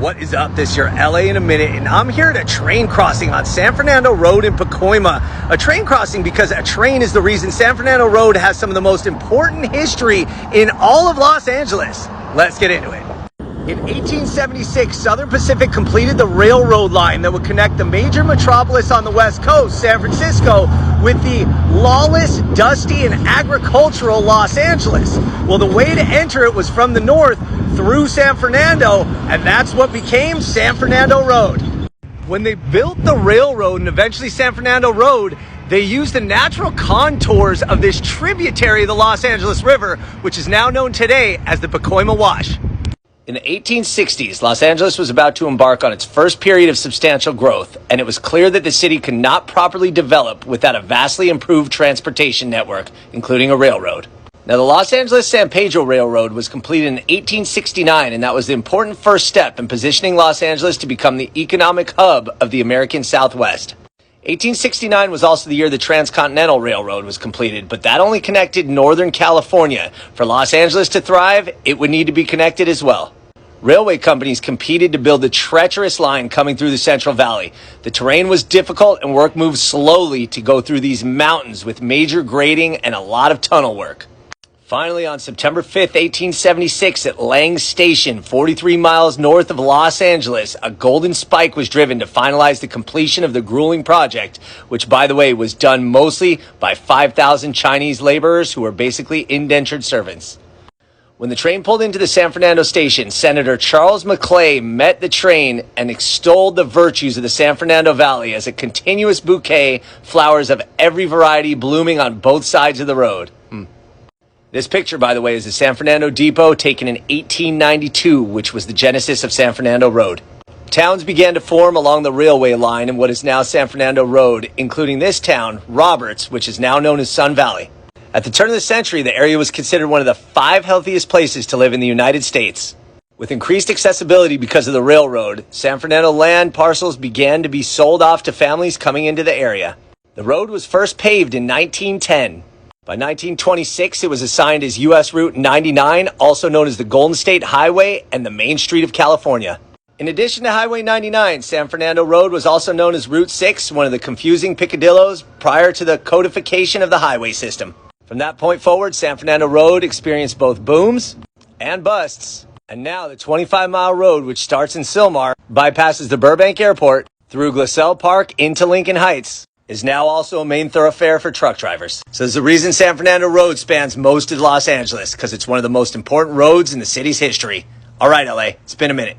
What is up? This is your LA in a minute, and I'm here at a train crossing on San Fernando Road in Pacoima. A train crossing because a train is the reason San Fernando Road has some of the most important history in all of Los Angeles. Let's get into it. In 1876, Southern Pacific completed the railroad line that would connect the major metropolis on the West Coast, San Francisco, with the lawless, dusty, and agricultural Los Angeles. Well, the way to enter it was from the north through San Fernando, and that's what became San Fernando Road. When they built the railroad and eventually San Fernando Road, they used the natural contours of this tributary of the Los Angeles River, which is now known today as the Pacoima Wash. In the 1860s, Los Angeles was about to embark on its first period of substantial growth, and it was clear that the city could not properly develop without a vastly improved transportation network, including a railroad. Now, the Los Angeles-San Pedro Railroad was completed in 1869, and that was the important first step in positioning Los Angeles to become the economic hub of the American Southwest. 1869 was also the year the Transcontinental Railroad was completed, but that only connected Northern California. For Los Angeles to thrive, it would need to be connected as well. Railway companies competed to build the treacherous line coming through the Central Valley. The terrain was difficult and work moved slowly to go through these mountains with major grading and a lot of tunnel work. Finally, on September 5th, 1876, at Lang Station, 43 miles north of Los Angeles, a golden spike was driven to finalize the completion of the grueling project, which, by the way, was done mostly by 5,000 Chinese laborers who were basically indentured servants. When the train pulled into the San Fernando station, Senator Charles McClay met the train and extolled the virtues of the San Fernando Valley as a continuous bouquet, flowers of every variety blooming on both sides of the road. This picture, by the way, is the San Fernando Depot taken in 1892, which was the genesis of San Fernando Road. Towns began to form along the railway line in what is now San Fernando Road, including this town, Roberts, which is now known as Sun Valley. At the turn of the century, the area was considered one of the 5 healthiest places to live in the United States. With increased accessibility because of the railroad, San Fernando land parcels began to be sold off to families coming into the area. The road was first paved in 1910. By 1926, it was assigned as U.S. Route 99, also known as the Golden State Highway and the Main Street of California. In addition to Highway 99, San Fernando Road was also known as Route 6, one of the confusing picadillos prior to the codification of the highway system. From that point forward, San Fernando Road experienced both booms and busts. And now the 25-mile road, which starts in Sylmar, bypasses the Burbank Airport through Glassell Park into Lincoln Heights, is now also a main thoroughfare for truck drivers. So there's a reason San Fernando Road spans most of Los Angeles, because it's one of the most important roads in the city's history. All right, LA, it's been a minute.